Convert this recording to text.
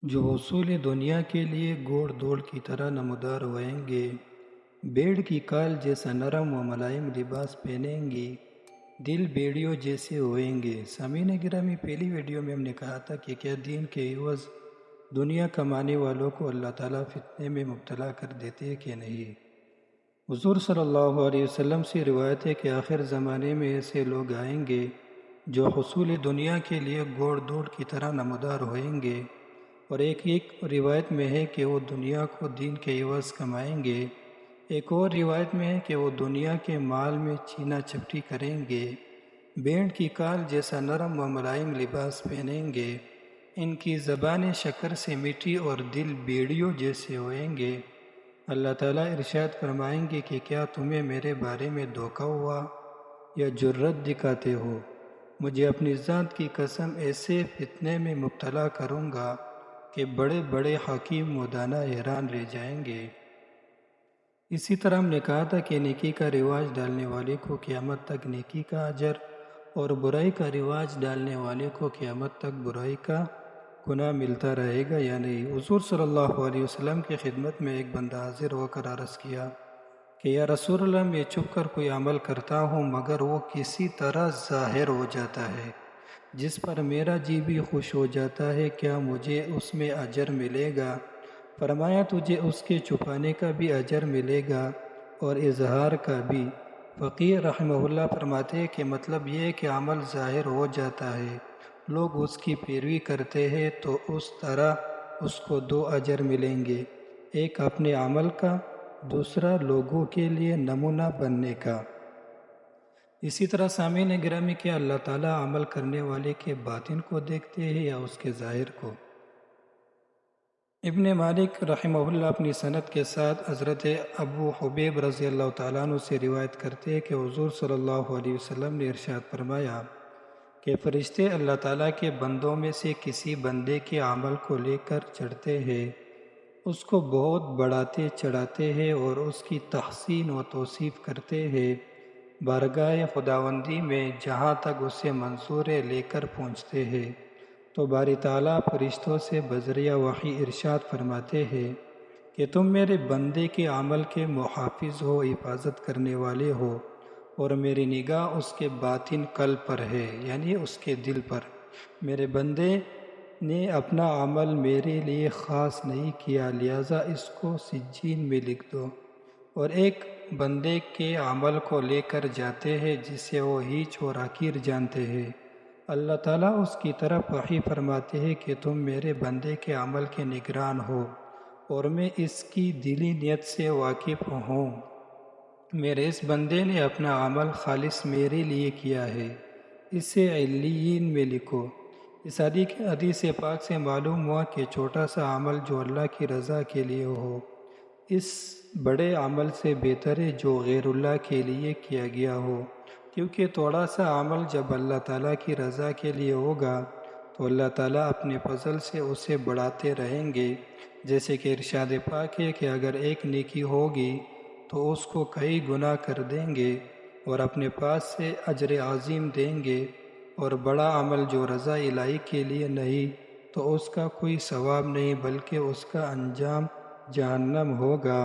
جو حصول دنیا کے لیے گھوڑ دوڑ کی طرح نمودار ہوئیں گے، بھیڑ کی کال جیسا نرم و ملائم لباس پہنیں گی، دل بیڑیوں جیسے ہوئیں گے۔ سامعین گرامی، پہلی ویڈیو میں ہم نے کہا تھا کہ کیا دین کے عوض دنیا کمانے والوں کو اللہ تعالیٰ فتنے میں مبتلا کر دیتے کہ نہیں۔ حضور صلی اللہ علیہ وسلم سے روایت ہے کہ آخر زمانے میں ایسے لوگ آئیں گے جو حصول دنیا کے لیے گھوڑ دوڑ کی طرح نمودار ہوئیں گے، اور ایک روایت میں ہے کہ وہ دنیا کو دین کے عوض کمائیں گے، ایک اور روایت میں ہے کہ وہ دنیا کے مال میں چینا چپٹی کریں گے، بھیڑ کی کال جیسا نرم و ملائم لباس پہنیں گے، ان کی زبانیں شکر سے میٹھی اور دل بیڑیوں جیسے ہوئیں گے۔ اللہ تعالیٰ ارشاد فرمائیں گے کہ کیا تمہیں میرے بارے میں دھوکہ ہوا یا جرت دکھاتے ہو؟ مجھے اپنی ذات کی قسم ایسے فتنے میں مبتلا کروں گا کہ بڑے بڑے حکیم و دانا حیران رہ جائیں گے۔ اسی طرح ہم نے کہا تھا کہ نیکی کا رواج ڈالنے والے کو قیامت تک نیکی کا اجر، اور برائی کا رواج ڈالنے والے کو قیامت تک برائی کا گناہ ملتا رہے گا یا نہیں۔ حضور صلی اللہ علیہ وسلم کی خدمت میں ایک بندہ حاضر ہو کر عرض کیا کہ یا رسول اللہ، میں چھپ کر کوئی عمل کرتا ہوں مگر وہ کسی طرح ظاہر ہو جاتا ہے جس پر میرا جی بھی خوش ہو جاتا ہے، کیا مجھے اس میں اجر ملے گا؟ فرمایا تجھے اس کے چھپانے کا بھی اجر ملے گا اور اظہار کا بھی۔ فقیر رحمہ اللہ فرماتے ہیں کہ مطلب یہ ہے کہ عمل ظاہر ہو جاتا ہے، لوگ اس کی پیروی کرتے ہیں تو اس طرح اس کو دو اجر ملیں گے، ایک اپنے عمل کا، دوسرا لوگوں کے لیے نمونہ بننے کا۔ اسی طرح سامعین گرامی، کیا اللہ تعالیٰ عمل کرنے والے کے باطن کو دیکھتے ہیں یا اس کے ظاہر کو؟ ابن مالک رحمہ اللہ اپنی سند کے ساتھ حضرت ابو حبیب رضی اللہ تعالیٰ عنہ سے روایت کرتے ہیں کہ حضور صلی اللہ علیہ وسلم نے ارشاد فرمایا کہ فرشتے اللہ تعالیٰ کے بندوں میں سے کسی بندے کے عمل کو لے کر چڑھتے ہیں، اس کو بہت بڑھاتے چڑھاتے ہیں اور اس کی تحسین و توصیف کرتے ہیں بارگاہ خداوندی میں، جہاں تک اسے منظور لے کر پہنچتے ہیں۔ تو باری تعالیٰ فرشتوں سے بذریعہ وحی ارشاد فرماتے ہیں کہ تم میرے بندے کے عمل کے محافظ ہو، حفاظت کرنے والے ہو، اور میری نگاہ اس کے باطن قلب پر ہے، یعنی اس کے دل پر۔ میرے بندے نے اپنا عمل میرے لیے خاص نہیں کیا، لہٰذا اس کو سجین میں لکھ دو، اور ایک بندے کے عمل کو لے کر جاتے ہیں جسے وہ ہیچ اور حقیر جانتے ہیں۔ اللہ تعالیٰ اس کی طرف وحی فرماتے ہیں کہ تم میرے بندے کے عمل کے نگران ہو اور میں اس کی دلی نیت سے واقف ہوں۔ میرے اس بندے نے اپنا عمل خالص میرے لیے کیا ہے، اسے علیین میں لکھو۔ اس حدیث پاک سے معلوم ہوا کہ چھوٹا سا عمل جو اللہ کی رضا کے لیے ہو، اس بڑے عمل سے بہتر ہے جو غیر اللہ کے لیے کیا گیا ہو، کیونکہ تھوڑا سا عمل جب اللہ تعالیٰ کی رضا کے لیے ہوگا تو اللہ تعالیٰ اپنے فضل سے اسے بڑھاتے رہیں گے، جیسے کہ ارشاد پاک ہے کہ اگر ایک نیکی ہوگی تو اس کو کئی گنا کر دیں گے اور اپنے پاس سے اجر عظیم دیں گے، اور بڑا عمل جو رضا الہی کے لیے نہیں تو اس کا کوئی ثواب نہیں بلکہ اس کا انجام جہنم ہوگا۔